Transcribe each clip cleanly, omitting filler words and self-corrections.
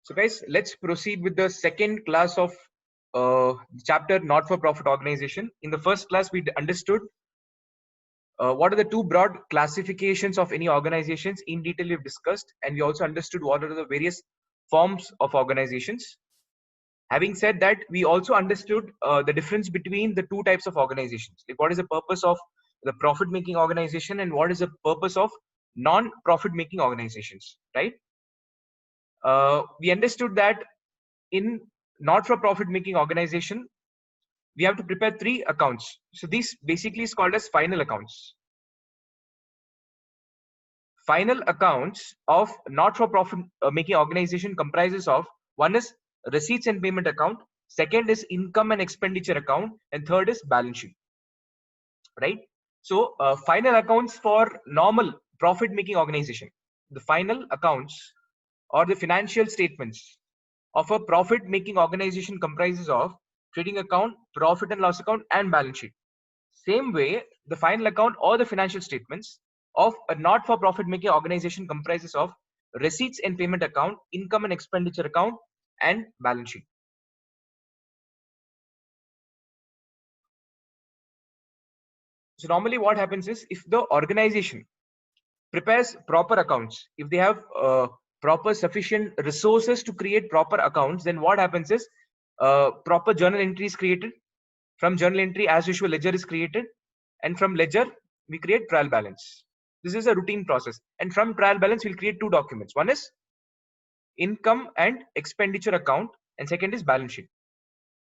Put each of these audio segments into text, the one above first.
So guys, let's proceed with the second class of chapter not-for-profit organization. In the first class, we understood what are the two broad classifications of any organizations. In detail we've discussed, and we also understood what are the various forms of organizations. Having said that, we also understood the difference between the two types of organizations. Like what is the purpose of the profit-making organization and what is the purpose of non-profit-making organizations, right? We understood that in not-for-profit making organization, we have to prepare 3 accounts. So this basically is called as final accounts. Final accounts of not-for-profit making organization comprises of, one is receipts and payment account, second is income and expenditure account, and third is balance sheet, right? So final accounts for normal profit making organization, the final accounts or the financial statements of a profit making organization comprises of trading account, profit and loss account, and balance sheet. Same way, the final account or the financial statements of a not for profit making organization comprises of receipts and payment account, income and expenditure account, and balance sheet. So normally what happens is, if the organization prepares proper accounts, if they have proper sufficient resources to create proper accounts, then what happens is proper journal entry is created. From journal entry, as usual, ledger is created, and from ledger we create trial balance. This is a routine process, and from trial balance we'll create 2 documents. One is income and expenditure account, and second is balance sheet.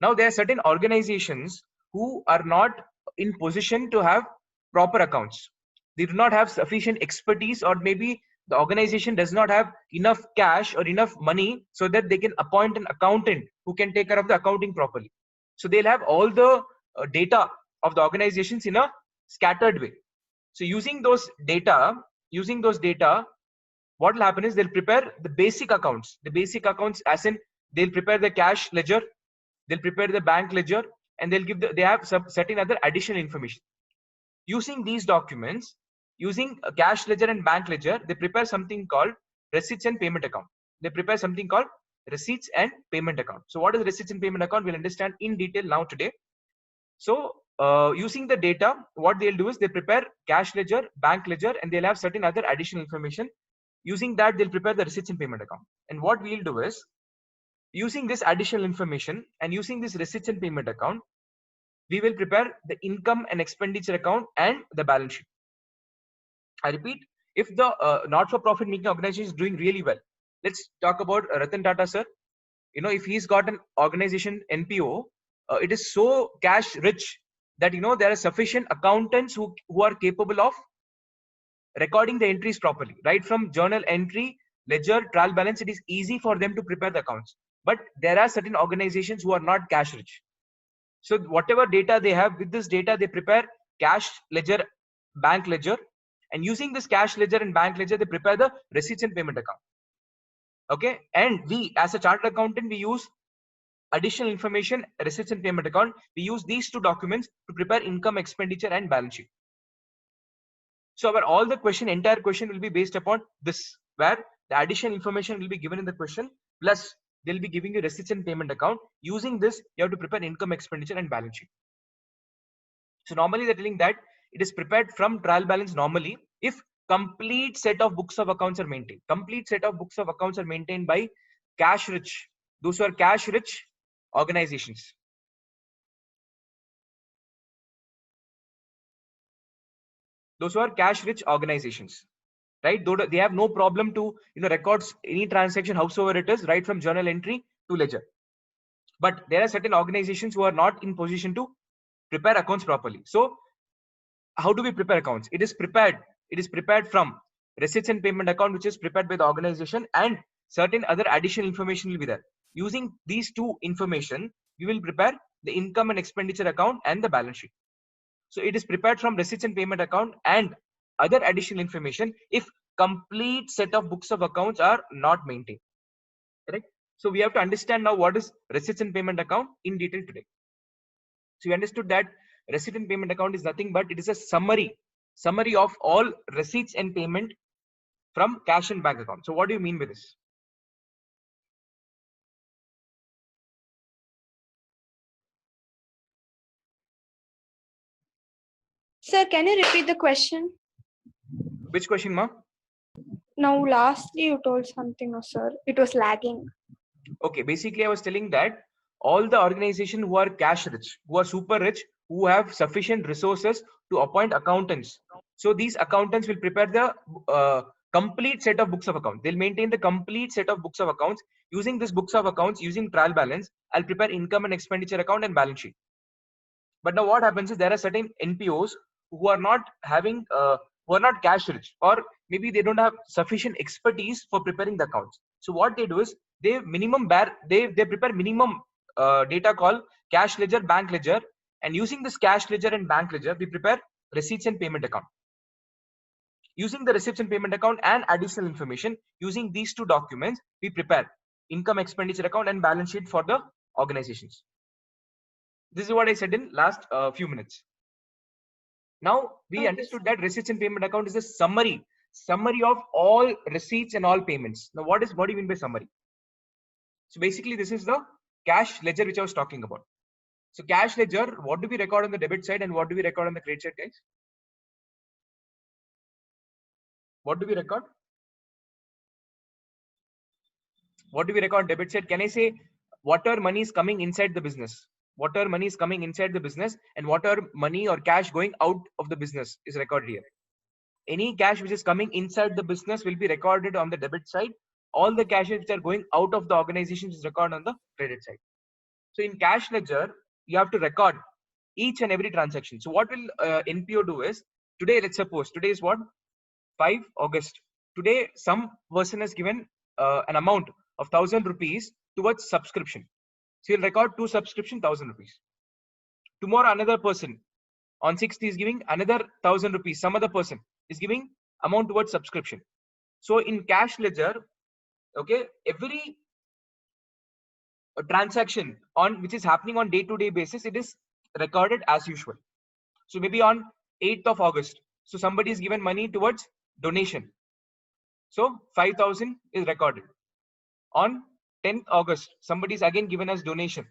Now there are certain organizations who are not in position to have proper accounts. They do not have sufficient expertise, or maybe the organization does not have enough cash or enough money so that they can appoint an accountant who can take care of the accounting properly. So they'll have all the data of the organizations in a scattered way. So using those data, what will happen is they'll prepare the basic accounts. The basic accounts, as in they'll prepare the cash ledger, they'll prepare the bank ledger, and they'll give they have certain other additional information. Using these documents, using a cash ledger and bank ledger, they prepare something called receipts and payment account. They prepare something called receipts and payment account. So what is receipts and payment account? We'll understand in detail now today. So using the data, what they'll do is they prepare cash ledger, bank ledger, and they'll have certain other additional information. Using that, they'll prepare the receipts and payment account. And what we'll do is, using this additional information and using this receipts and payment account, we will prepare the income and expenditure account and the balance sheet. I repeat, if the not-for-profit making organization is doing really well, let's talk about Ratan Tata sir. You know, if he's got an organization NPO, it is so cash rich that, you know, there are sufficient accountants who are capable of recording the entries properly. Right from journal entry, ledger, trial balance, it is easy for them to prepare the accounts. But there are certain organizations who are not cash rich. So whatever data they have, with this data they prepare cash ledger, bank ledger, and using this cash ledger and bank ledger, they prepare the receipts and payment account. Okay, and we as a chartered accountant, we use additional information, receipts and payment account. We use these 2 documents to prepare income, expenditure, and balance sheet. So all the entire question will be based upon this, where the additional information will be given in the question, plus they'll be giving you receipts and payment account. Using this, you have to prepare income, expenditure, and balance sheet. So normally they're telling that it is prepared from trial balance normally if complete set of books of accounts are maintained. Complete set of books of accounts are maintained by cash rich, those who are cash rich organizations. Those who are cash rich organizations, right? Though they have no problem to, you know, records any transaction, howsoever it is, right from journal entry to ledger. But there are certain organizations who are not in position to prepare accounts properly. So how do we prepare accounts? It is prepared from receipts and payment account, which is prepared by the organization, and certain other additional information will be there. Using these 2 information, we will prepare the income and expenditure account and the balance sheet. So it is prepared from receipts and payment account and other additional information if complete set of books of accounts are not maintained. Correct? So we have to understand now what is receipts and payment account in detail today. So we understood that receipt and payment account is nothing but it is a summary of all receipts and payment from cash and bank account. So what do you mean by this? Sir, can you repeat the question? Which question, ma? Now, lastly, you told something, no, sir. It was lagging. Okay, basically I was telling that all the organizations who are cash rich, who are super rich, who have sufficient resources to appoint accountants. So these accountants will prepare the complete set of books of accounts. They'll maintain the complete set of books of accounts. Using this books of accounts, using trial balance, I'll prepare income and expenditure account and balance sheet. But now what happens is there are certain NPOs who are not having, who are not cash rich, or maybe they don't have sufficient expertise for preparing the accounts. So what they do is they prepare minimum data called cash ledger, bank ledger, and using this cash ledger and bank ledger, we prepare receipts and payment account. Using the receipts and payment account and additional information, using these two documents, we prepare income expenditure account and balance sheet for the organizations. This is what I said in last few minutes. Now we understood that receipts and payment account is a summary of all receipts and all payments. Now what do you mean by summary? So basically this is the cash ledger which I was talking about. So cash ledger, what do we record on the debit side and what do we record on the credit side, guys? What do we record? What do we record on debit side? Can I say whatever money is coming inside the business? Whatever money is coming inside the business and whatever money or cash going out of the business is recorded here. Any cash which is coming inside the business will be recorded on the debit side. All the cash which are going out of the organization is recorded on the credit side. So in cash ledger, you have to record each and every transaction. So what will NPO do is, today, let's suppose, today is what? 5 August. Today, some person has given an amount of 1,000 rupees towards subscription. So you'll record 2 subscription, 1,000 rupees. Tomorrow, another person on 6th is giving another 1,000 rupees. Some other person is giving amount towards subscription. So in cash ledger, okay, every transaction on which is happening on day-to-day basis, it is recorded as usual. So maybe on 8th of August, so somebody is given money towards donation. So 5,000 is recorded. On 10th August, somebody is again given as donation,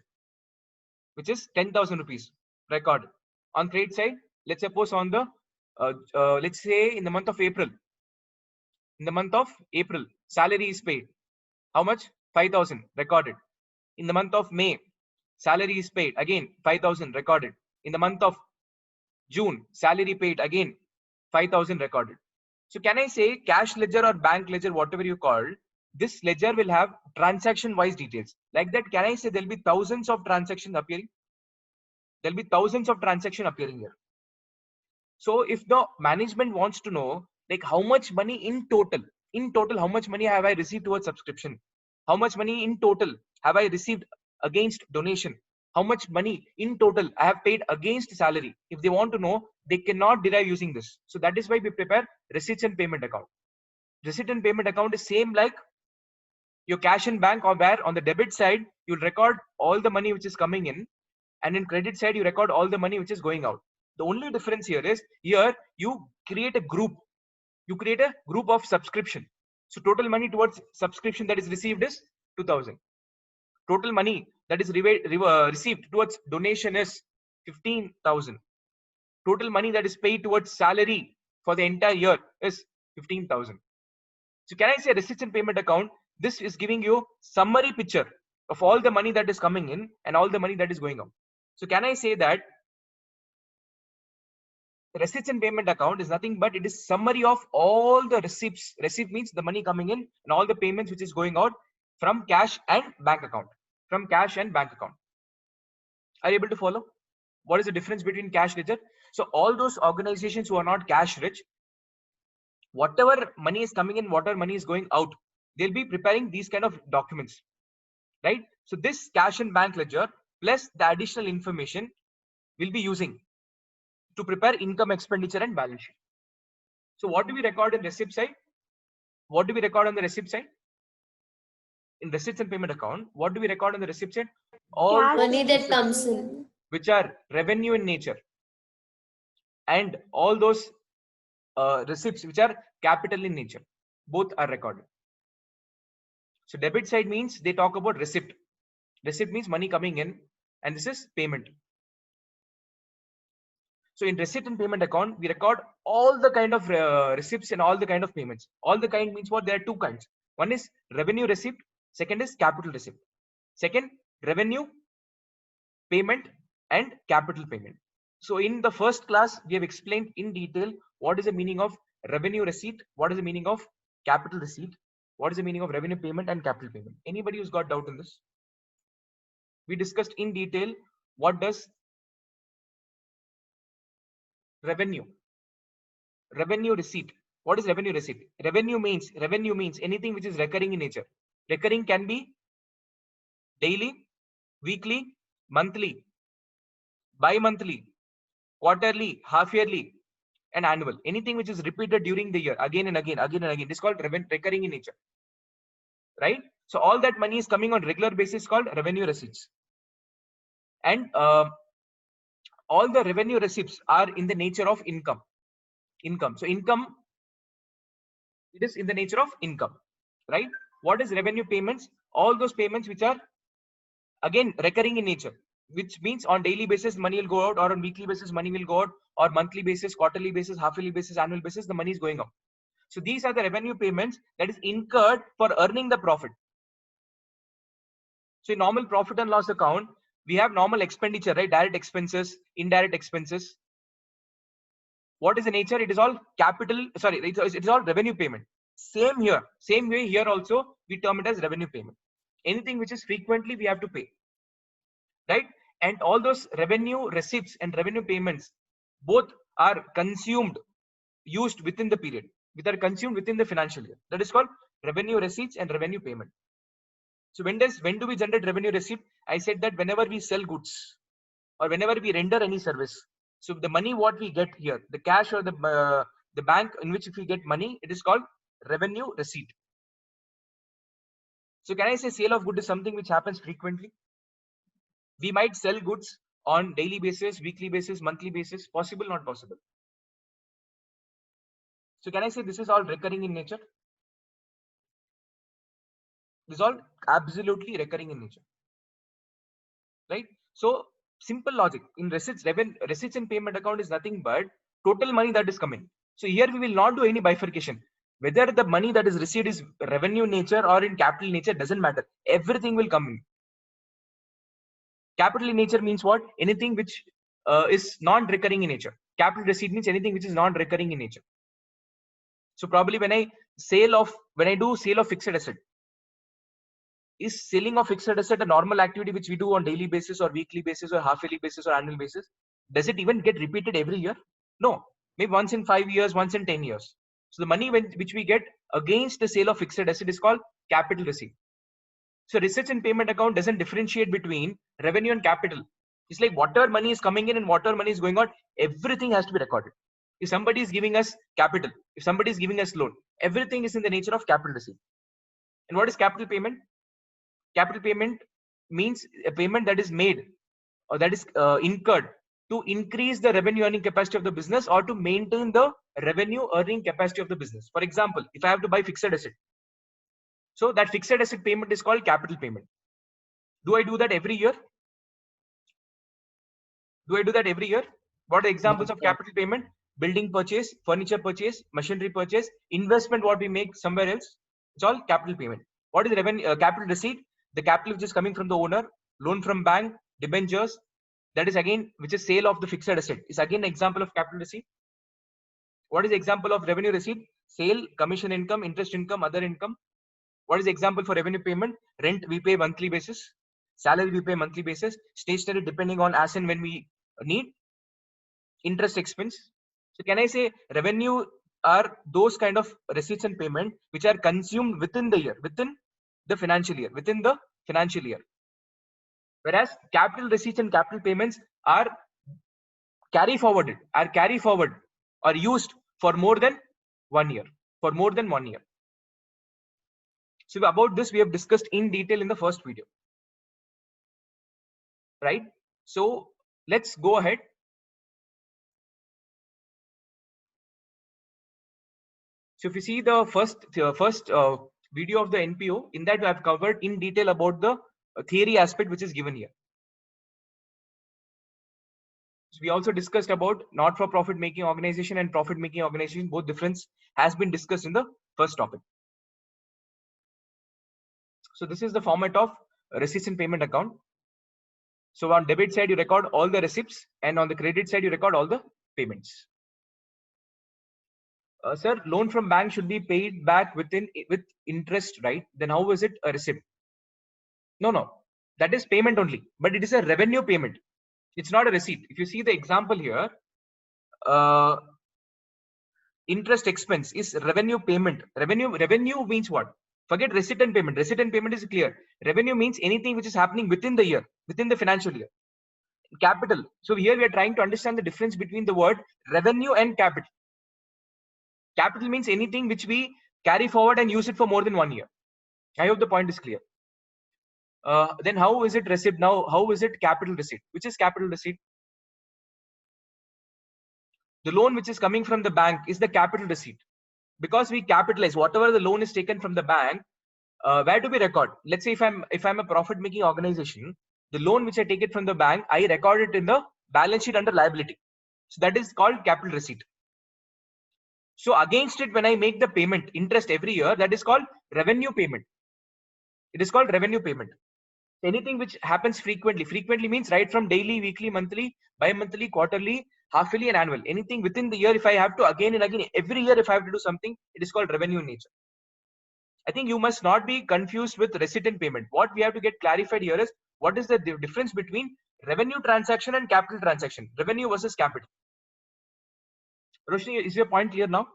which is 10,000 rupees recorded. On credit side, let's suppose on the, let's say in the month of April, salary is paid. How much? 5,000 recorded. In the month of May, salary is paid. Again, 5,000 recorded. In the month of June, salary paid. Again, 5,000 recorded. So can I say cash ledger or bank ledger, whatever you call, this ledger will have transaction-wise details. Like that, can I say there'll be thousands of transactions appearing? There'll be thousands of transactions appearing here. So if the management wants to know, like how much money in total, how much money have I received towards subscription? How much money in total have I received against donation? How much money in total I have paid against salary? If they want to know, they cannot derive using this. So that is why we prepare receipts and payment account. Receipt and payment account is same like your cash and bank, or where on the debit side, you'll record all the money which is coming in, and in credit side, you record all the money which is going out. The only difference here is, here you create a group. You create a group of subscription. So total money towards subscription that is received is 2,000. Total money that is received towards donation is 15,000. Total money that is paid towards salary for the entire year is 15,000. So can I say receipts and payment account? This is giving you summary picture of all the money that is coming in and all the money that is going out. So can I say that receipts and payment account is nothing but it is summary of all the receipts. Receipt means the money coming in and all the payments which is going out from cash and bank account. From cash and bank account. Are you able to follow? What is the difference between cash ledger? So all those organizations who are not cash rich, whatever money is coming in, whatever money is going out, they'll be preparing these kind of documents, right? So this cash and bank ledger plus the additional information will be using to prepare income, expenditure and balance sheet. So what do we record in receipt side? What do we record on the receipt side? In receipts and payment account, what do we record on the receipt side? All money that comes in, which are revenue in nature, and all those receipts which are capital in nature, both are recorded. So debit side means they talk about receipt. Receipt means money coming in, and this is payment. So in receipt and payment account, we record all the kind of receipts and all the kind of payments. All the kind means what? There are two kinds. One is revenue receipt. Second is capital receipt. Second, revenue payment and capital payment. So in the first class, we have explained in detail what is the meaning of revenue receipt, what is the meaning of capital receipt, what is the meaning of revenue payment and capital payment. Anybody who's got doubt in this? We discussed in detail what does revenue receipt. What is revenue receipt? Revenue means anything which is recurring in nature. Recurring can be daily, weekly, monthly, bi-monthly, quarterly, half yearly, and annual. Anything which is repeated during the year, again and again, This is called recurring in nature, right? So all that money is coming on regular basis called revenue receipts. And all the revenue receipts are in the nature of income. So income, it is in the nature of income, right? What is revenue payments? All those payments which are again recurring in nature, which means on daily basis money will go out, or on weekly basis money will go out, or monthly basis, quarterly basis, half yearly basis, annual basis, the money is going out. So these are the revenue payments that is incurred for earning the profit. So in normal profit and loss account, we have normal expenditure, right? Direct expenses, indirect expenses. What is the nature? It is all capital, sorry, it is all revenue payment. Same way here also, we term it as revenue payment. Anything which is frequently we have to pay, right? And all those revenue receipts and revenue payments, both are used within the period, which are consumed within the financial year. That is called revenue receipts and revenue payment. So when do we generate revenue receipt? I said that whenever we sell goods or whenever we render any service. So the money what we get here, the cash or the bank in which if we get money, it is called revenue receipt. So can I say sale of goods is something which happens frequently? We might sell goods on daily basis, weekly basis, monthly basis. Possible, not possible? So can I say this is all recurring in nature? This is all absolutely recurring in nature, right? So simple logic in receipts and payment account is nothing but total money that is coming. So here we will not do any bifurcation. Whether the money that is received is revenue nature or in capital nature doesn't matter. Everything will come in. Capital in nature means what? Anything which is non-recurring in nature. Capital receipt means anything which is non-recurring in nature. So probably when I do sale of fixed asset, is selling of fixed asset a normal activity which we do on daily basis or weekly basis or half yearly basis or annual basis? Does it even get repeated every year? No, maybe once in 5 years, once in 10 years. So the money which we get against the sale of fixed asset is called capital receipt. So receipts and payment account doesn't differentiate between revenue and capital. It's like whatever money is coming in and whatever money is going out, everything has to be recorded. If somebody is giving us capital, if somebody is giving us loan, everything is in the nature of capital receipt. And what is capital payment? Capital payment means a payment that is made or that is incurred to increase the revenue earning capacity of the business or to maintain the revenue earning capacity of the business. For example, if I have to buy fixed asset, so that fixed asset payment is called capital payment. Do I do that every year? What are the examples of capital payment? Building purchase, furniture purchase, machinery purchase, investment what we make somewhere else. It's all capital payment. What is revenue? Capital receipt? The capital which is coming from the owner, loan from bank, debentures, that is again which is sale of the fixed asset, is again an example of capital receipt. What is the example of revenue receipt? Sale, commission income, interest income, other income. What is the example for revenue payment? Rent we pay monthly basis, salary we pay monthly basis, stationery depending on as and when we need, interest expense. So can I say revenue are those kind of receipts and payment which are consumed within the year, within the financial year. Whereas capital receipts and capital payments are carry forward or used for more than 1 year. So about this we have discussed in detail in the first video, right? So let's go ahead. So if you see the first video of the NPO, in that I have covered in detail about the theory aspect which is given here. So we also discussed about not-for-profit making organization and profit-making organization. Both difference has been discussed in the first topic. So this is the format of receipts and payment account. So on debit side, you record all the receipts, and on the credit side, you record all the payments. Sir, loan from bank should be paid back with interest, right? Then how is it a receipt? No, that is payment only, but it is a revenue payment. It's not a receipt. If you see the example here, interest expense is revenue payment. Revenue means what? Forget receipt and payment. Receipt and payment is clear. Revenue means anything which is happening within the year, within the financial year. Capital. So here we are trying to understand the difference between the word revenue and capital. Capital means anything which we carry forward and use it for more than 1 year. I hope the point is clear. Then how is it receipt? Now, how is it capital receipt? Which is capital receipt? The loan which is coming from the bank is the capital receipt. Because we capitalize whatever the loan is taken from the bank, where do we record? Let's say if I'm a profit-making organization, the loan which I take it from the bank, I record it in the balance sheet under liability. So that is called capital receipt. So against it, when I make the payment, interest every year, that is called revenue payment. It is called revenue payment. Anything which happens frequently. Frequently means right from daily, weekly, monthly, bi-monthly, quarterly, half-yearly and annual. Anything within the year, if I have to again and again, every year if I have to do something, it is called revenue in nature. I think you must not be confused with receipt and payment. What we have to get clarified here is what is the difference between revenue transaction and capital transaction. Revenue versus capital. Roshni, is your point clear now?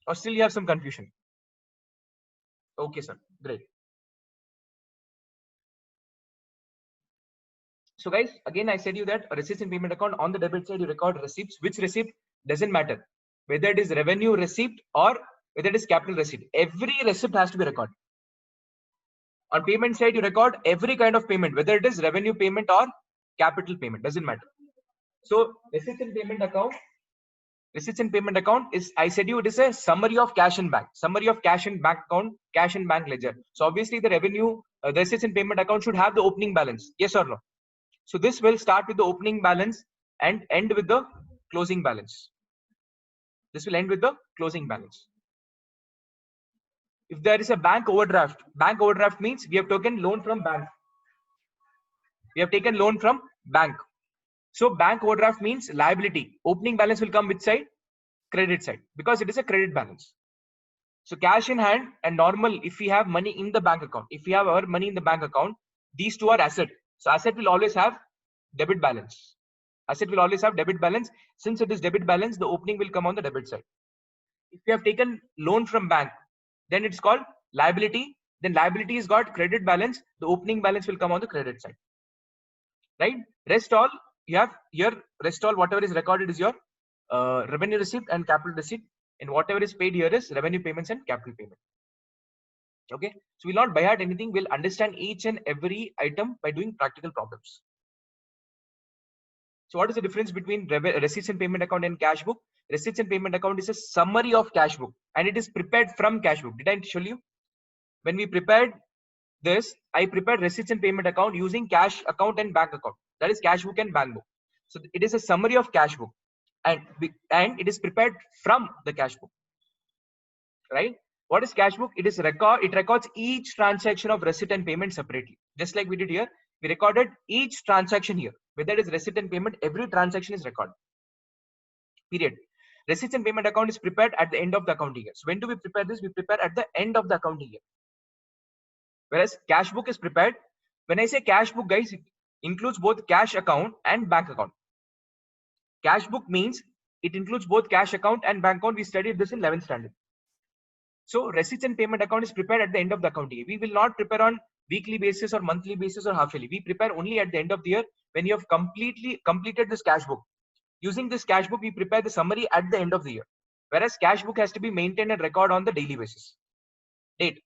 Or still you have some confusion? Okay, sir. Great. So guys, again, I said you that a receipts and payment account, on the debit side, you record receipts. Which receipt doesn't matter. Whether it is revenue receipt or whether it is capital receipt. Every receipt has to be recorded. On payment side, you record every kind of payment, whether it is revenue payment or capital payment, doesn't matter. So receipts and payment account is, I said you, it is a summary of cash and bank, summary of cash and bank account, cash and bank ledger. So obviously the revenue, the receipts and payment account should have the opening balance. Yes or no? So this will start with the opening balance and end with the closing balance. This will end with the closing balance. If there is a bank overdraft means we have taken loan from bank. We have taken loan from bank. So bank overdraft means liability. Opening balance will come which side? Credit side, because it is a credit balance. So cash in hand and normal, if we have money in the bank account, if we have our money in the bank account, these two are asset. So asset will always have debit balance. Asset will always have debit balance. Since it is debit balance, the opening will come on the debit side. If you have taken loan from bank, then it's called liability. Then liability has got credit balance. The opening balance will come on the credit side. Right? Rest all you have here. Rest all whatever is recorded is your revenue receipt and capital receipt. And whatever is paid here is revenue payments and capital payment. Okay. So we'll not by heart anything. We'll understand each and every item by doing practical problems. So what is the difference between receipts and payment account and cash book? Receipts and payment account is a summary of cash book and it is prepared from cash book. Did I show you? When we prepared this, I prepared receipts and payment account using cash account and bank account. That is cash book and bank book. So it is a summary of cash book and it is prepared from the cash book. Right? What is cash book? It records each transaction of receipt and payment separately. Just like we did here, we recorded each transaction here. Whether it is receipt and payment, every transaction is recorded. Period. Receipts and payment account is prepared at the end of the accounting year. So when do we prepare this? We prepare at the end of the accounting year. Whereas cash book is prepared. When I say cash book, guys, it includes both cash account and bank account. Cash book means it includes both cash account and bank account. We studied this in 11th standard. So receipts and payment account is prepared at the end of the accounting year. We will not prepare on weekly basis or monthly basis or half yearly. We prepare only at the end of the year when you have completely completed this cash book. Using this cash book, we prepare the summary at the end of the year. Whereas cash book has to be maintained and record on the daily basis. Date.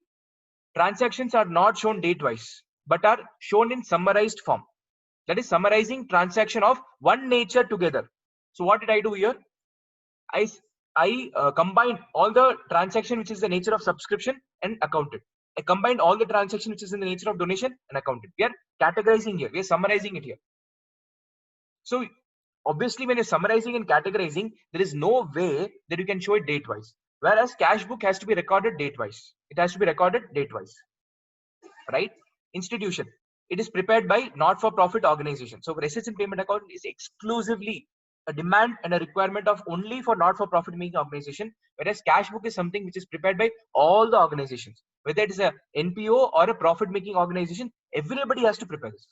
Transactions are not shown date-wise, but are shown in summarized form. That is summarizing transaction of one nature together. So what did I do here? I combined all the transaction which is the nature of subscription and accounted. I combined all the transaction which is in the nature of donation and accounted. We are categorizing here. We are summarizing it here. So obviously, when you're summarizing and categorizing, there is no way that you can show it date wise. Whereas cash book has to be recorded date wise. It has to be recorded date wise, right? Institution. It is prepared by not-for-profit organization. So receipts and payment account is exclusively a demand and a requirement of only for not-for-profit making organization. Whereas cash book is something which is prepared by all the organizations, whether it is a NPO or a profit-making organization. Everybody has to prepare this,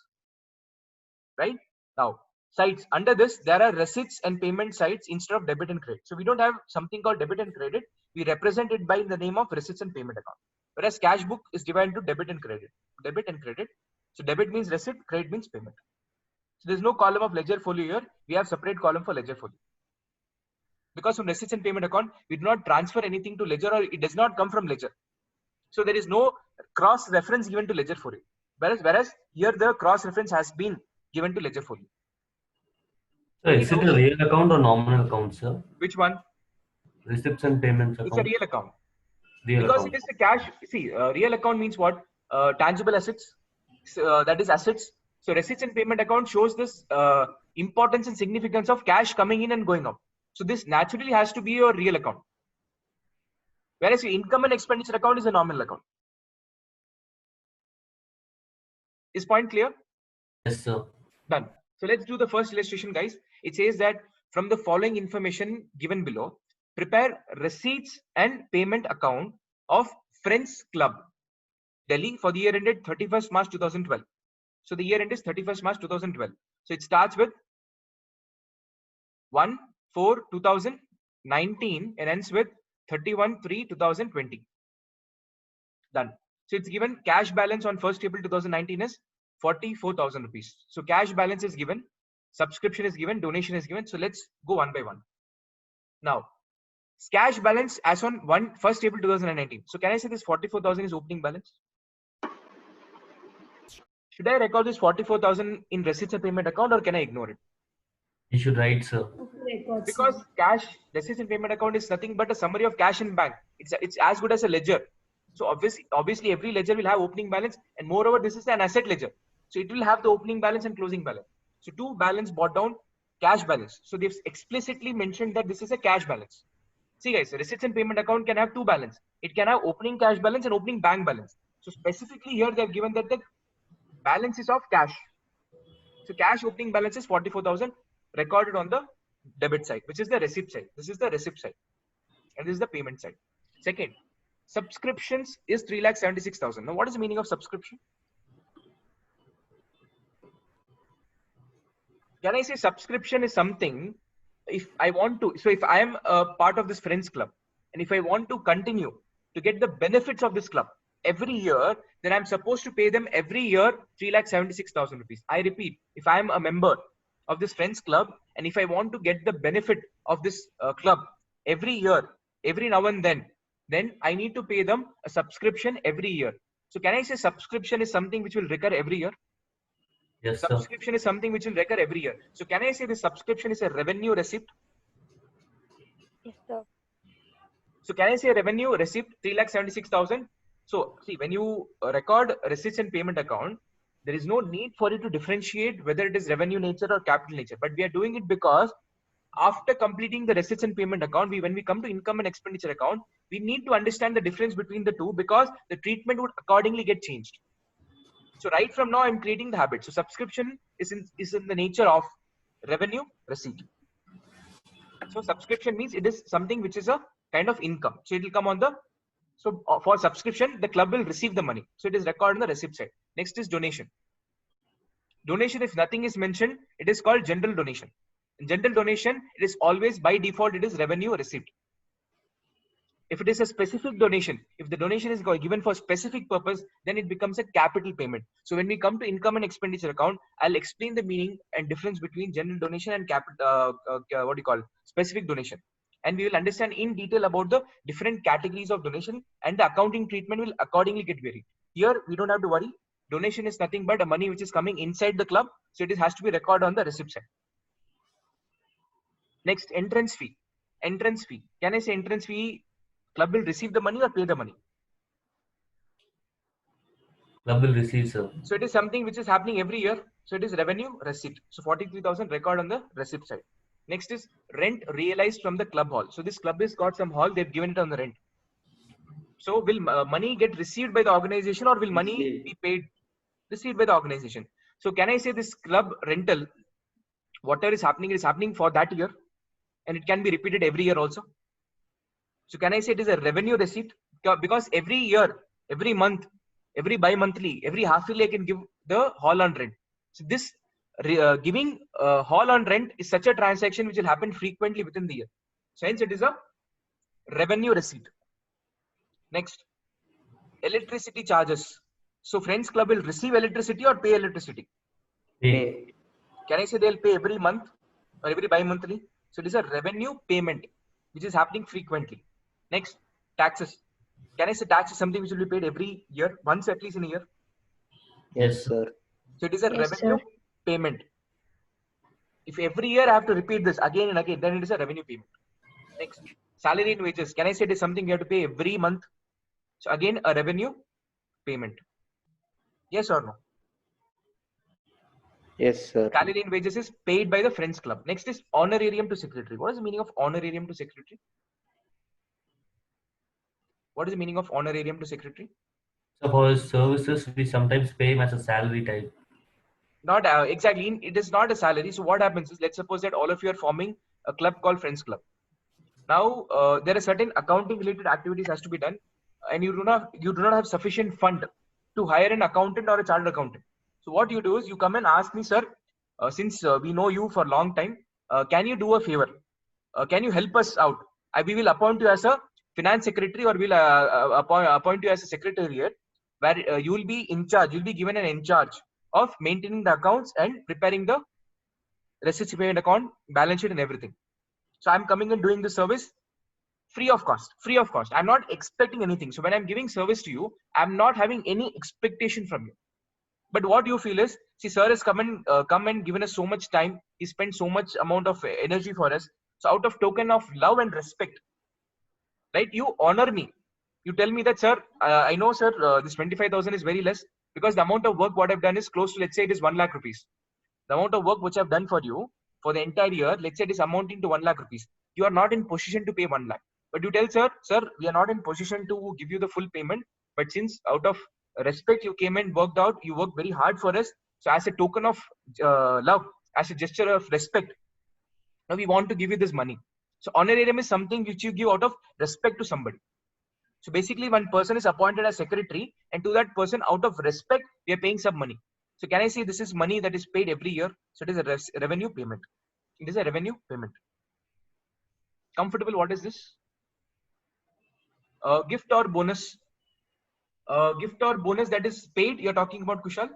right? Now, sites under this, there are receipts and payment sites instead of debit and credit. So we don't have something called debit and credit. We represent it by the name of receipts and payment account. Whereas cash book is divided into debit and credit. Debit and credit. So debit means receipt, credit means payment. So there's no column of ledger folio here. We have separate column for ledger folio. Because from receipts and payment account, we do not transfer anything to ledger, or it does not come from ledger. So there is no cross reference given to ledger folio. Whereas here the cross reference has been given to ledger folio. So is it a real account or nominal account, sir? Which one? Receipts and payments account. It's a real account. Real Because account. it is a cash. See, real account means what? Tangible assets. That is assets. So receipts and payment account shows this importance and significance of cash coming in and going out. So this naturally has to be your real account. Whereas your income and expenditure account is a nominal account. Is point clear? Yes, sir. Done. So let's do the first illustration, guys. It says that from the following information given below, prepare receipts and payment account of Friends Club, Delhi for the year ended 31st March 2012. So the year end is 31st March 2012. So it starts with 1/4/2019 and ends with 31/3/2020. Done. So it's given cash balance on 1st April 2019 is 44,000 rupees. So cash balance is given, subscription is given, donation is given. So let's go one by one. Now, cash balance as on 1st April 2019. So can I say this 44,000 is opening balance? Should I record this 44,000 in receipts and payment account, or can I ignore it? You should write, sir. Because cash receipts and payment account is nothing but a summary of cash in bank. It's as good as a ledger. So obviously every ledger will have opening balance, and moreover this is an asset ledger. So it will have the opening balance and closing balance. So two balance brought down cash balance. So they've explicitly mentioned that this is a cash balance. See guys, receipts and payment account can have two balance. It can have opening cash balance and opening bank balance. So specifically here they have given that the balance is of cash. So cash opening balance is 44,000 recorded on the debit side, which is the receipt side. This is the receipt side, and this is the payment side. Second, subscriptions is 3,76,000. Now, what is the meaning of subscription? Can I say subscription is something, if I want to, so if I am a part of this Friends Club, and if I want to continue to get the benefits of this club every year, then I'm supposed to pay them every year 3,76,000 rupees. I repeat, if I am a member of this Friends Club, and if I want to get the benefit of this club every year, every now and then I need to pay them a subscription every year. So can I say subscription is something which will recur every year? Yes, sir. Subscription is something which will recur every year. So can I say the subscription is a revenue receipt? Yes, sir. So can I say revenue receipt 3,76,000? So see, when you record receipts and payment account, there is no need for you to differentiate whether it is revenue nature or capital nature. But we are doing it because after completing the receipts and payment account, when we come to income and expenditure account, we need to understand the difference between the two, because the treatment would accordingly get changed. So right from now, I'm creating the habit. So subscription is in the nature of revenue receipt. So subscription means it is something which is a kind of income. So it will come on the, so for subscription, the club will receive the money. So it is recorded on the receipt side. Next is donation. Donation, if nothing is mentioned, it is called general donation. In general donation, it is always by default, it is revenue receipt. If it is a specific donation, if the donation is given for specific purpose, then it becomes a capital payment. So when we come to income and expenditure account, I'll explain the meaning and difference between general donation and specific donation. And we will understand in detail about the different categories of donation, and the accounting treatment will accordingly get varied. Here, we don't have to worry. Donation is nothing but a money which is coming inside the club. So it has to be recorded on the receipt side. Next, entrance fee. Entrance fee. Can I say entrance fee? Club will receive the money or pay the money? Club will receive, sir. So it is something which is happening every year. So it is revenue receipt. So 43,000 record on the receipt side. Next is rent realized from the club hall. So this club has got some hall, they've given it on the rent. So will money get received by the organization or will money be paid received by the organization? So can I say this club rental, whatever is happening for that year, and it can be repeated every year also? So can I say it is a revenue receipt? Because every year, every month, every bi-monthly, every half yearly I can give the hall on rent. So this giving hall on rent is such a transaction which will happen frequently within the year. So hence it is a revenue receipt. Next, electricity charges. So Friends Club will receive electricity or pay electricity? Pay. Can I say they'll pay every month or every bi-monthly? So it is a revenue payment which is happening frequently. Next, taxes. Can I say tax is something which will be paid every year, once at least in a year? Yes, sir. So it is a Yes, revenue sir. payment. If every year I have to repeat this again and again, then it is a revenue payment. Next, salary and wages. Can I say it is something you have to pay every month? So again, a revenue payment. Yes or no? Yes, sir. Salary and wages is paid by the Friends Club. Next is honorarium to secretary. What is the meaning of honorarium to secretary? What is the meaning of honorarium to secretary? So for his services, we sometimes pay him as a salary type. Not exactly. It is not a salary. So what happens is, let's suppose that all of you are forming a club called Friends Club. Now there are certain accounting related activities has to be done, and you do not have sufficient fund to hire an accountant or a chartered accountant. So what you do is you come and ask me, sir, since we know you for a long time, can you do a favor? Can you help us out? We will appoint you as a finance secretary, or we'll appoint you as a secretariat, where you will be in charge. You'll be given an in charge of maintaining the accounts and preparing the receipts payment account, balance sheet, and everything. So I'm coming and doing the service free of cost. I'm not expecting anything. So when I'm giving service to you, I'm not having any expectation from you. But what you feel is, see, sir has come and given us so much time. He spent so much amount of energy for us. So out of token of love and respect, right, you honor me. You tell me that, sir, I know, sir, this 25,000 is very less, because the amount of work what I've done is close to, let's say it is 1 lakh rupees. The amount of work which I've done for you for the entire year, let's say it is amounting to 1 lakh rupees. You are not in position to pay 1 lakh. But you tell, sir, we are not in position to give you the full payment. But since out of respect you came and worked out, you worked very hard for us. So as a token of love, as a gesture of respect, now we want to give you this money. So honorarium is something which you give out of respect to somebody. So basically, one person is appointed as secretary, and to that person, out of respect, we are paying some money. So can I say this is money that is paid every year? So it is a revenue payment. It is a revenue payment. Comfortable? What is this? Gift or bonus? Gift or bonus that is paid, you're talking about, Kushal?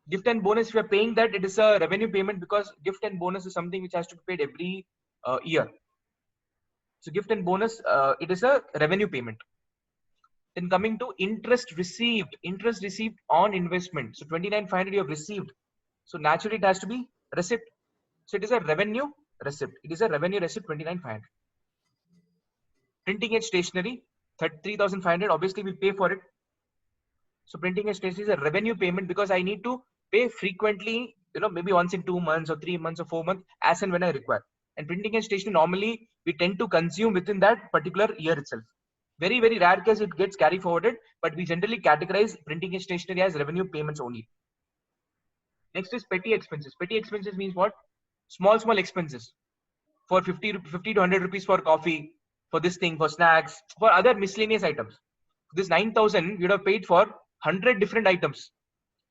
Gift and bonus, if you're paying that, it is a revenue payment, because gift and bonus is something which has to be paid every year. So gift and bonus, it is a revenue payment. Then coming to interest received on investment. So 29,500 you have received. So naturally it has to be receipt. So it is a revenue receipt. It is a revenue receipt 29,500. Printing and stationery 3,500. Obviously we pay for it. So printing and stationery is a revenue payment, because I need to pay frequently, maybe once in 2 months or 3 months or 4 months, as and when I require. And printing and stationery, normally we tend to consume within that particular year itself. Very, very rare case it gets carry forwarded, but we generally categorize printing and stationery as revenue payments only. Next is petty expenses. Petty expenses means what? Small expenses. For 50 to 100 rupees for coffee, for this thing, for snacks, for other miscellaneous items. This 9,000 you'd have paid for 100 different items.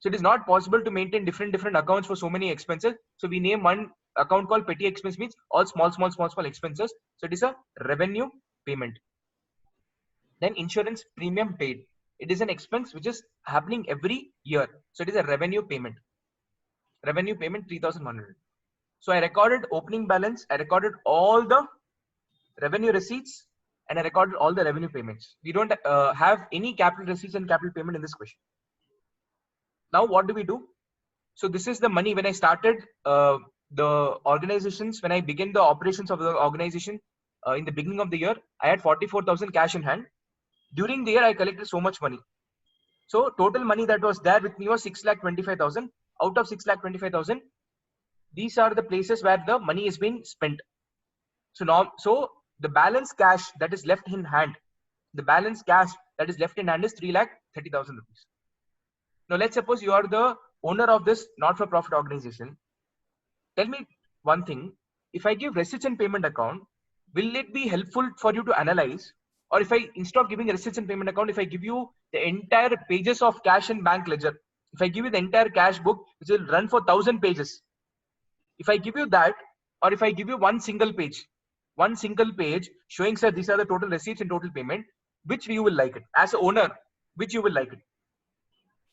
So it is not possible to maintain different accounts for so many expenses. So we name one account called petty expense, means all small expenses. So it is a revenue payment. Then insurance premium paid. It is an expense which is happening every year. So it is a revenue payment. Revenue payment 3,100. So I recorded opening balance. I recorded all the revenue receipts, and I recorded all the revenue payments. We don't have any capital receipts and capital payment in this question. Now what do we do? So this is the money when I started the organizations, when I began the operations of the organization in the beginning of the year, I had 44,000 cash in hand. During the year, I collected so much money. So total money that was there with me was 6,25,000. out of 6,25,000, these are the places where the money is being spent. So now, so the balance cash that is left in hand, the balance cash that is left in hand is 3,30,000 rupees. Now let's suppose you are the owner of this not-for-profit organization. Tell me one thing, if I give receipts and payment account, will it be helpful for you to analyze? Or if I, instead of giving a receipts and payment account, if I give you the entire pages of cash and bank ledger, if I give you the entire cash book, which will run for 1,000 pages, if I give you that, or if I give you one single page showing, sir, these are the total receipts and total payment, which you will like it? As an owner, which you will like it?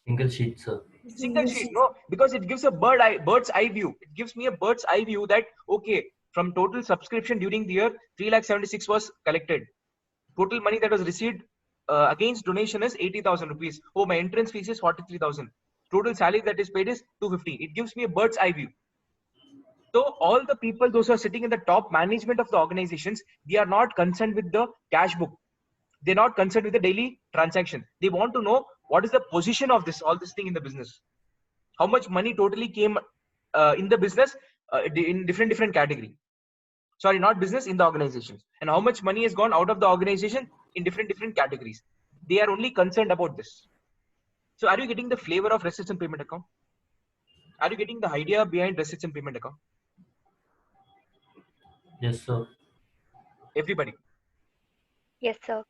Single sheet, sir. Single sheet, no, because it gives a bird's eye view. It gives me a bird's eye view that, okay, from total subscription during the year, 3,76,000 was collected. Total money that was received against donation is 80,000 rupees. Oh, my entrance fees is 43,000. Total salary that is paid is 250. It gives me a bird's eye view. So all the people, those who are sitting in the top management of the organizations, they are not concerned with the cash book. They're not concerned with the daily transaction. They want to know what is the position of this, all this thing in the business. How much money totally came in the business in different category. Sorry, not business, in the organizations. And how much money has gone out of the organization in different categories. They are only concerned about this. So are you getting the flavor of receipts and payment account? Are you getting the idea behind receipts and payment account? Yes, sir. Everybody. Yes, sir.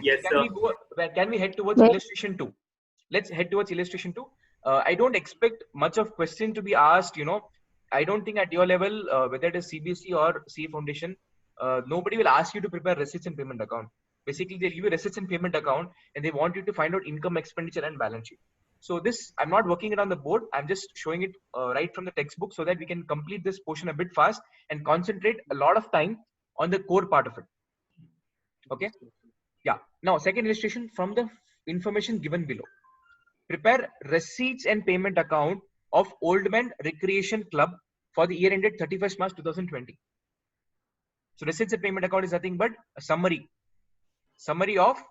Yes, Can sir. we go? Can we head towards Yes. illustration 2? Let's head towards illustration 2. I don't expect much of question to be asked. I don't think at your level, whether it is CBSE or CA Foundation, nobody will ask you to prepare receipts and payment account. Basically, they'll give you receipts and payment account, and they want you to find out income, expenditure, and balance sheet. So this, I'm not working it on the board. I'm just showing it right from the textbook so that we can complete this portion a bit fast and concentrate a lot of time on the core part of it. Okay. Yeah. Now, second illustration from the information given below. Prepare receipts and payment account of Oldman Recreation Club for the year ended 31st March 2020. So receipts and payment account is nothing but a summary of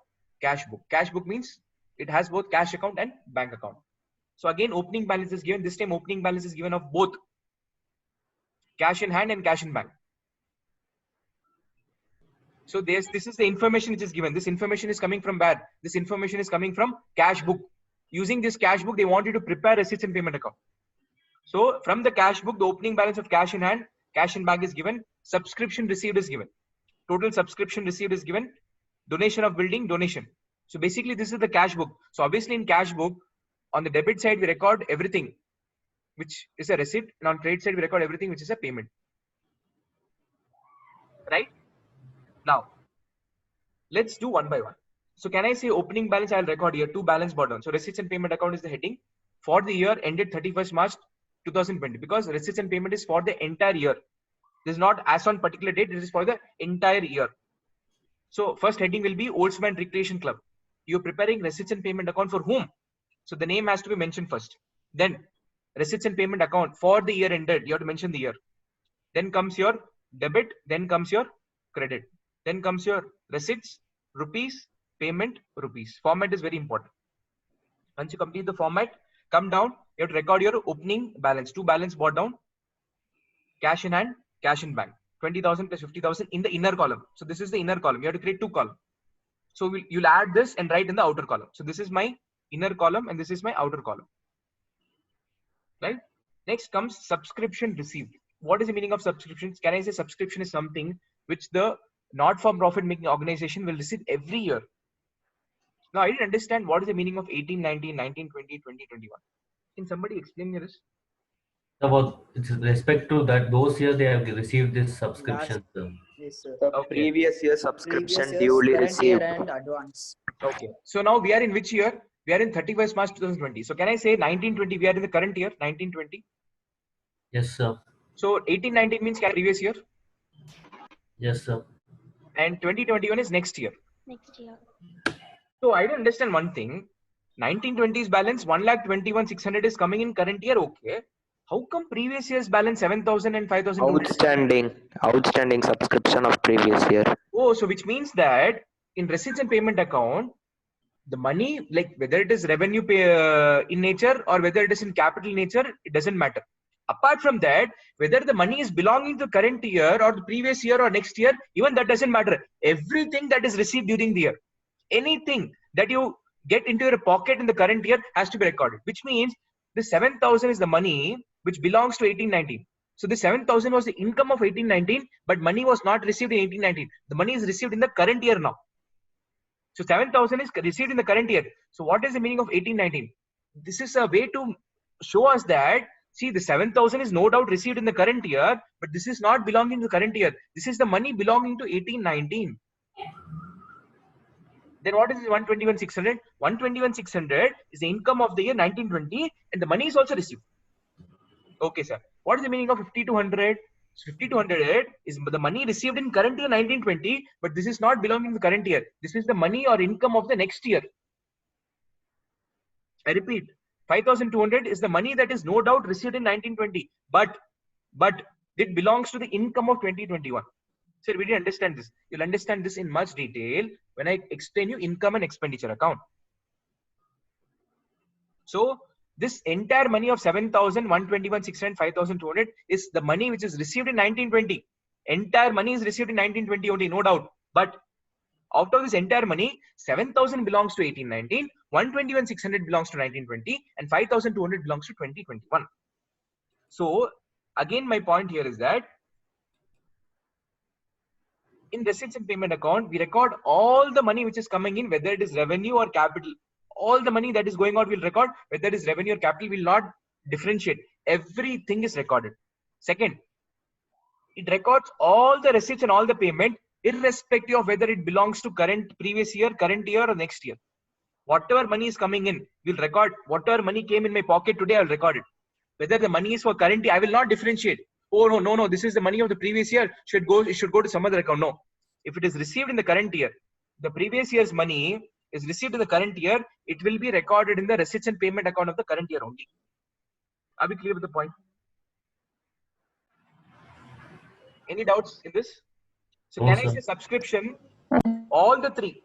cash book. Cash book means it has both cash account and bank account. So again, opening balance is given. This time opening balance is given of both cash in hand and cash in bank. So this is the information which is given. This information is coming from where? This information is coming from cash book. Using this cash book, they want you to prepare receipts and payment account. So from the cash book, the opening balance of cash in hand, cash in bank is given. Subscription received is given. Total subscription received is given. Donation of building, donation. So basically, this is the cash book. So obviously in cash book, on the debit side, we record everything, which is a receipt. And on credit side, we record everything, which is a payment. Right? Now, let's do one by one. So can I say opening balance, I'll record here, two balance bottom. So receipts and payment account is the heading for the year ended 31st March 2020, because receipts and payment is for the entire year. This is not as on particular date, this is for the entire year. So first heading will be Oldman Recreation Club. You're preparing receipts and payment account for whom? So the name has to be mentioned first. Then receipts and payment account for the year ended, you have to mention the year. Then comes your debit, then comes your credit. Then comes your receipts, rupees, payment, rupees. Format is very important. Once you complete the format, come down, you have to record your opening balance, two balance brought down, cash in hand, cash in bank, 20,000 plus 50,000 in the inner column. So this is the inner column. You have to create two columns. So you'll add this and write in the outer column. So this is my inner column and this is my outer column. Right? Next comes subscription received. What is the meaning of subscriptions? Can I say subscription is something which the not-for-profit making organization will receive every year? Now, I didn't understand what is the meaning of 18, 19, 19, 20, 20, 21. Can somebody explain me this? About with respect to that, those years they have received this subscription. Sir. Yes, sir. The Okay. previous year subscription Previous years, duly current year received. and advance. Okay. So now we are in which year? We are in 31st March 2020. So can I say 1920? We are in the current year, 1920. Yes, sir. So 1819 means previous year, Yes, sir. and 2021 is next year. Next year. So I don't understand one thing. 1920's balance 1,21,600 is coming in current year. Okay. How come previous year's balance 7,000 and 5,000? Outstanding subscription of previous year. Oh, so which means that in receipts and payment account, the money, like whether it is revenue in nature or whether it is in capital nature, it doesn't matter. Apart from that, whether the money is belonging to the current year or the previous year or next year, even that doesn't matter. Everything that is received during the year, anything that you get into your pocket in the current year has to be recorded, which means the 7,000 is the money which belongs to 1819. So the 7,000 was the income of 1819, but money was not received in 1819. The money is received in the current year now. So 7,000 is received in the current year. So what is the meaning of 1819? This is a way to show us that, see, the 7,000 is no doubt received in the current year, but this is not belonging to the current year. This is the money belonging to 1819. Then what is 121,600? 121,600 is the income of the year 1920, and the money is also received. Okay, sir. What is the meaning of 5,200? So 5,200 is the money received in current year 1920, but this is not belonging to the current year. This is the money or income of the next year. I repeat, 5,200 is the money that is no doubt received in 1920, but it belongs to the income of 2021. Sir, we didn't understand this. You'll understand this in much detail when I explain you income and expenditure account. So this entire money of 7,000, 121,600, 5,200 is the money which is received in 1920. Entire money is received in 1920 only, no doubt. But out of this entire money, 7,000 belongs to 1819, 121,600 belongs to 1920, and 5,200 belongs to 2021. So again, my point here is that in receipts and payment account, we record all the money which is coming in, whether it is revenue or capital. All the money that is going out will record, whether it is revenue or capital, will not differentiate. Everything is recorded. Second, it records all the receipts and all the payment, irrespective of whether it belongs to previous year, current year, or next year. Whatever money is coming in, we'll record. Whatever money came in my pocket today, I'll record it. Whether the money is for current year, I will not differentiate. Oh no, this is the money of the previous year. It should go to some other account. No. If it is received in the current year, the previous year's money is received in the current year, it will be recorded in the receipts and payment account of the current year only. Are we clear with the point? Any doubts in this? So No, can I sir. say subscription? All the three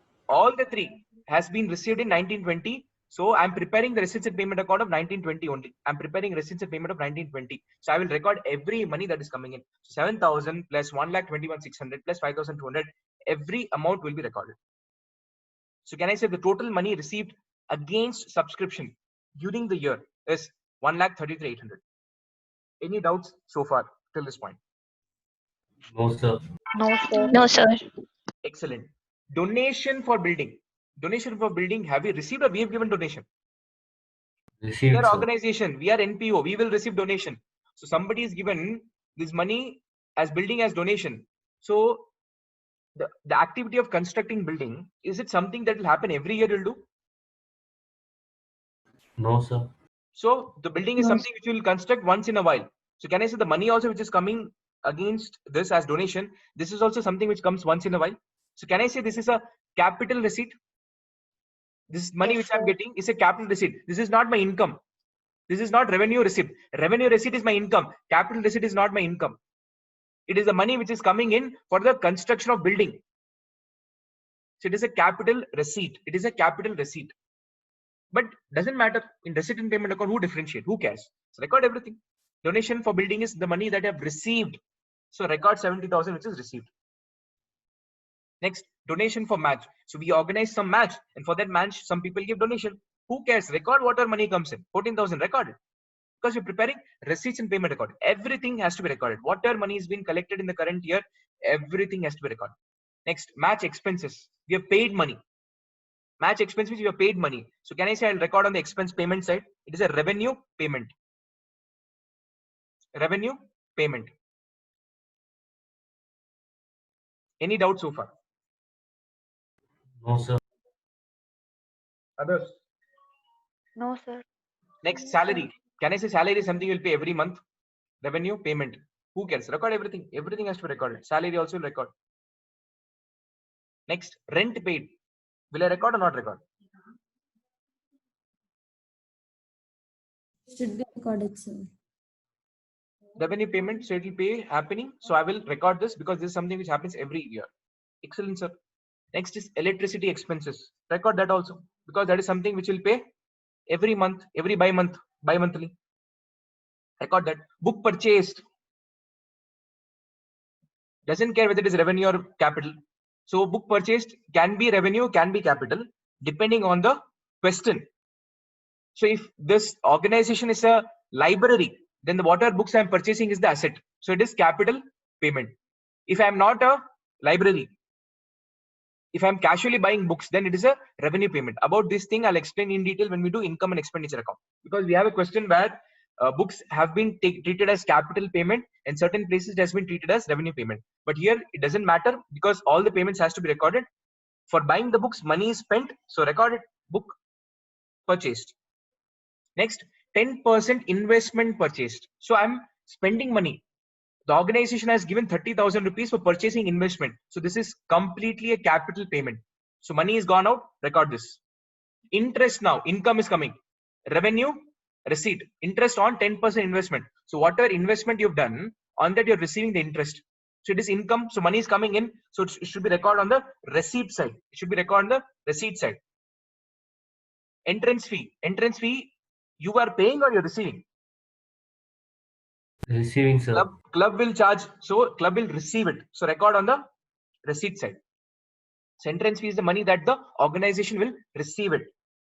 has been received in 1920. So I'm preparing the receipts and payment account of 1920 only. I'm preparing receipts and payment of 1920. So I will record every money that is coming in. 7,000 plus 1,21,600 plus 5,200. Every amount will be recorded. So can I say the total money received against subscription during the year is 1,33,800. Any doubts so far till this point? No, sir. No, sir. No, sir. Excellent. Donation for building. Donation for building. Have we received or we have given donation? We Received, are sir. organization. We are NPO. We will receive donation. So somebody is given this money as building as donation. So the activity of constructing building, is it something that will happen every year will do? No, sir. So the building is No, something which we will construct once in a while. So can I say the money also which is coming against this as donation, this is also something which comes once in a while. So can I say this is a capital receipt? This money Yes, which I'm sir. getting is a capital receipt. This is not my income. This is not revenue receipt. Revenue receipt is my income. Capital receipt is not my income. It is the money which is coming in for the construction of building. So it is a capital receipt. It is a capital receipt. But doesn't matter in receipt and payment account, who differentiate? Who cares? So record everything. Donation for building is the money that I have received. So record 70,000 which is received. Next, donation for match. So we organize some match, and for that match, some people give donation. Who cares? Record whatever money comes in. 14,000 recorded. Because you're preparing receipts and payment account. Everything has to be recorded. Whatever money is being collected in the current year, everything has to be recorded. Next, match expenses. We have paid money. Match expenses, we have paid money. So can I say I'll record on the expense payment side? It is a revenue payment. Revenue payment. Any doubt so far? No, sir. Others? No, sir. Next, salary. Can I say salary is something you'll pay every month? Revenue payment. Who cares? Record everything. Everything has to be recorded. Salary also will record. Next, rent paid. Will I record or not record? Should be recorded, sir. Revenue payment, so it will pay happening. So I will record this because this is something which happens every year. Excellent, sir. Next is electricity expenses. Record that also because that is something which will pay every month, every bi-monthly. Record that. Book purchased. Doesn't care whether it is revenue or capital. So book purchased can be revenue, can be capital, depending on the question. So if this organization is a library, then the whatever books I am purchasing is the asset. So it is capital payment. If I am not a library, if I am casually buying books, then it is a revenue payment. About this thing, I'll explain in detail when we do income and expenditure account. Because we have a question where books have been treated as capital payment, and certain places it has been treated as revenue payment. But here it doesn't matter because all the payments has to be recorded. For buying the books, money is spent, so recorded book purchased. Next, 10% investment purchased. So I'm spending money. The organization has given 30,000 rupees for purchasing investment. So this is completely a capital payment. So money is gone out, record this. Interest now, income is coming. Revenue, receipt. Interest on 10% investment. So whatever investment you've done, on that you're receiving the interest. So it is income, so money is coming in. So it should be recorded on the receipt side. It should be recorded on the receipt side. Entrance fee. Entrance fee, you are paying or you're receiving? Receiving, sir. Club will charge, so club will receive it. So record on the receipt side. So entrance fee is the money that the organization will receive it.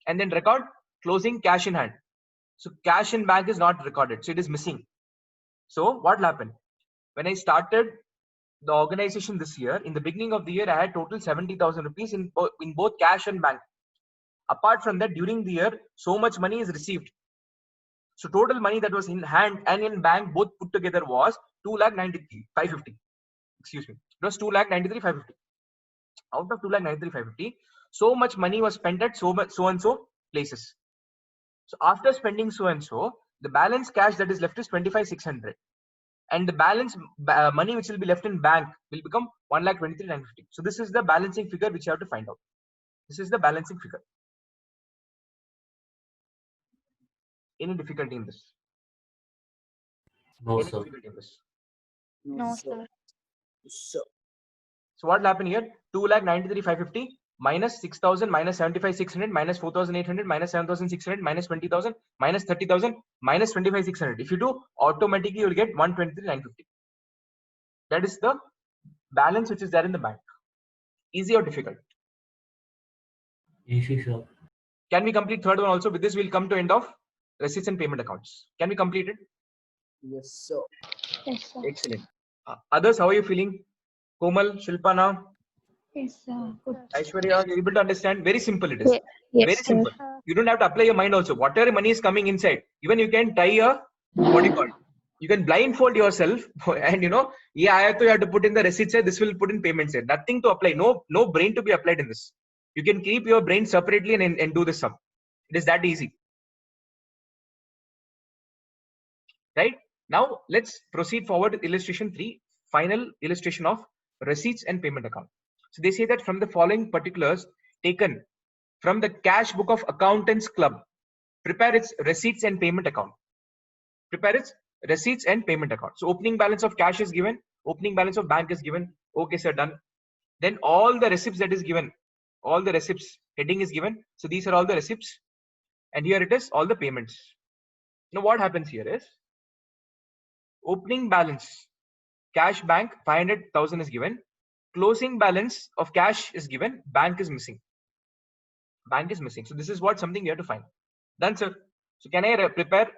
And then record closing cash in hand. So cash in bank is not recorded, so it is missing. So what will happen? When I started the organization this year, in the beginning of the year, I had total 70,000 rupees in both cash and bank. Apart from that, during the year, so much money is received. So total money that was in hand and in bank both put together was 2,93,550. Excuse me. It was 2,93,550. Out of 2,93,550, so much money was spent at so and so places. So after spending so and so, the balance cash that is left is 25,600. And the balance money which will be left in bank will become 1,23,950. So this is the balancing figure which you have to find out. This is the balancing figure. Any difficulty in this? No, Any sir. difficulty in this? No, sir. So, So what will happen here? 2,93,550 minus 6,000 minus 75,600 minus 4,800 minus 7,600 minus 20,000 minus 30,000 minus 25,600. If you do, automatically you will get 123,950. That is the balance which is there in the bank. Easy or difficult? Easy, sir. Can we complete third one also? With this, we'll come to end of receipts and payment accounts. Can we complete it? yes, sir. Yes, sir. Excellent. Others, how are you feeling? Komal, Shilpana, Yes, sir. Good. Aishwarya, you're able to understand? Very simple it is. Yes, Very sir. simple. You don't have to apply your mind also. Whatever money is coming inside, even you can tie a, what do you call it? You can blindfold yourself and yeah, I have to put in the receipt side, this will put in payment side. Nothing to apply. No brain to be applied in this. You can keep your brain separately and do this sum. It is that easy. Right? Now let's proceed forward with illustration 3, final illustration of receipts and payment account. So they say that from the following particulars taken from the cash book of accountants club, prepare its receipts and payment account. Prepare its receipts and payment account. So opening balance of cash is given, opening balance of bank is given. Okay, sir, done. Then all the receipts that is given, all the receipts heading is given. So these are all the receipts, and here it is all the payments. Now what happens here is opening balance cash bank 500,000 is given, closing balance of cash is given, bank is missing. Bank is missing. So this is what something we have to find. Done, sir. So can I prepare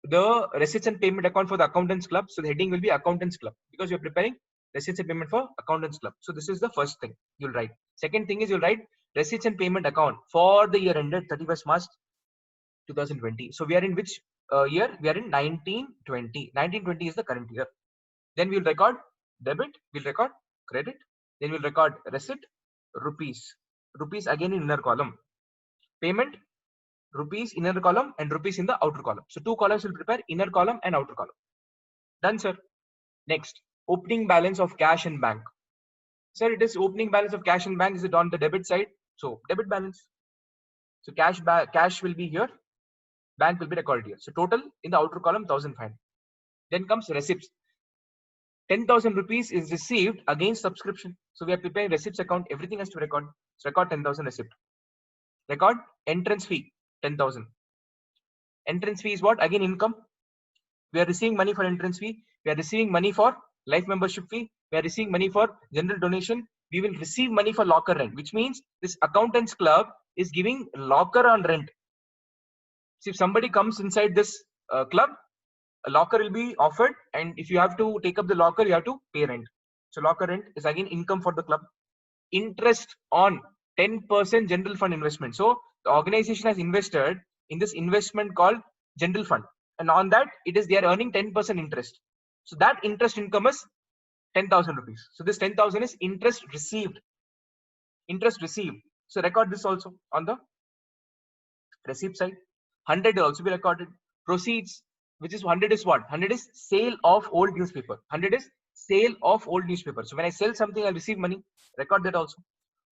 the receipts and payment account for the accountants club? So the heading will be accountants club because you're preparing receipts and payment for accountants club. So this is the first thing you'll write. Second thing is you'll write receipts and payment account for the year ended 31st March 2020. So we are in which year? We are in 1920. 1920 is the current year. Then we'll record debit, we'll record credit, then we'll record receipt, rupees. Rupees again in inner column. Payment, rupees in inner column and rupees in the outer column. So two columns will prepare, inner column and outer column. Done, sir. Next, opening balance of cash and bank. Sir, it is opening balance of cash and bank. Is it on the debit side? So debit balance. So cash will be here. Bank will be recorded here. So total in the outer column 1,500. Then comes receipts. 10,000 rupees is received against subscription. So we are preparing receipts account. Everything has to record. So record 10,000 receipt. Record entrance fee 10,000. Entrance fee is what? Again, income. We are receiving money for entrance fee. We are receiving money for life membership fee. We are receiving money for general donation. We will receive money for locker rent, which means this accountants club is giving locker on rent. So if somebody comes inside this club, a locker will be offered, and if you have to take up the locker, you have to pay rent. So locker rent is again income for the club. Interest on 10% general fund investment. So the organization has invested in this investment called general fund, and on that it is they are earning 10% interest. So that interest income is 10,000 rupees. So this 10,000 is interest received. Interest received. So record this also on the receipt side. 100 will also be recorded. Proceeds, which is 100 is what? 100 is sale of old newspaper. 100 is sale of old newspaper. So when I sell something, I receive money. Record that also.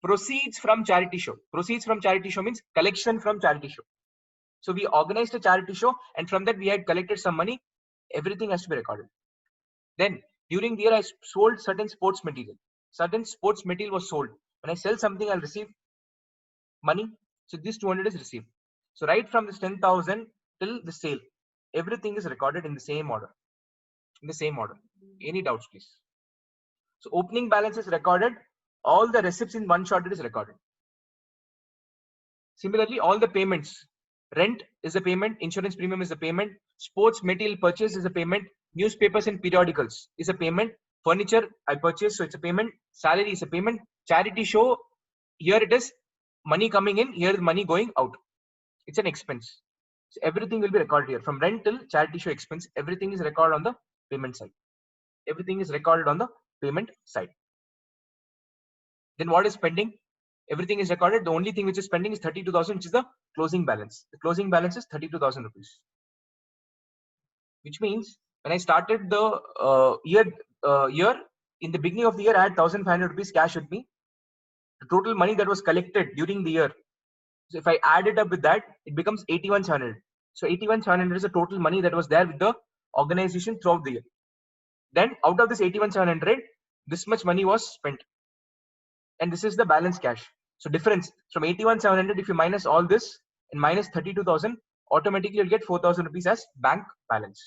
Proceeds from charity show. Proceeds from charity show means collection from charity show. So we organized a charity show, and from that we had collected some money. Everything has to be recorded. Then during the year, I sold certain sports material. Certain sports material was sold. When I sell something, I'll receive money. So this 200 is received. So right from this 10,000 till the sale, everything is recorded in the same order. In the same order. Any doubts, please? So opening balance is recorded. All the receipts in one shot, it is recorded. Similarly, all the payments. Rent is a payment. Insurance premium is a payment. Sports material purchase is a payment. Newspapers and periodicals is a payment. Furniture I purchased, so it's a payment. Salary is a payment. Charity show, here it is money coming in, here is money going out. It's an expense. So everything will be recorded here. From rent till charity show expense, everything is recorded on the payment side. Everything is recorded on the payment side. Then what is pending? Everything is recorded. The only thing which is pending is 32,000, which is the closing balance. The closing balance is 32,000 rupees. Which means when I started the year in the beginning of the year, I had 1,500 rupees cash with me. The total money that was collected during the year. So if I add it up with that, it becomes 81,700. So 81,700 is the total money that was there with the organization throughout the year. Then out of this 81,700, this much money was spent. And this is the balance cash. So difference from 81,700, if you minus all this and minus 32,000, automatically you'll get 4,000 rupees as bank balance.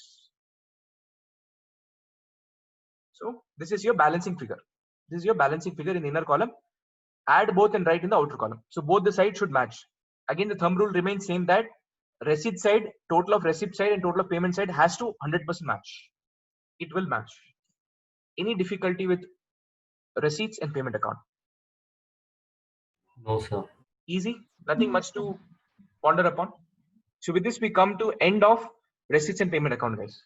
So this is your balancing figure. This is your balancing figure in the inner column. Add both and write in the outer column. So both the sides should match. Again, the thumb rule remains same, that receipt side, total of receipt side and total of payment side has to 100% match. It will match. Any difficulty with receipts and payment account? No, sir. Easy, nothing much to ponder upon. So with this, we come to end of receipts and payment account, guys.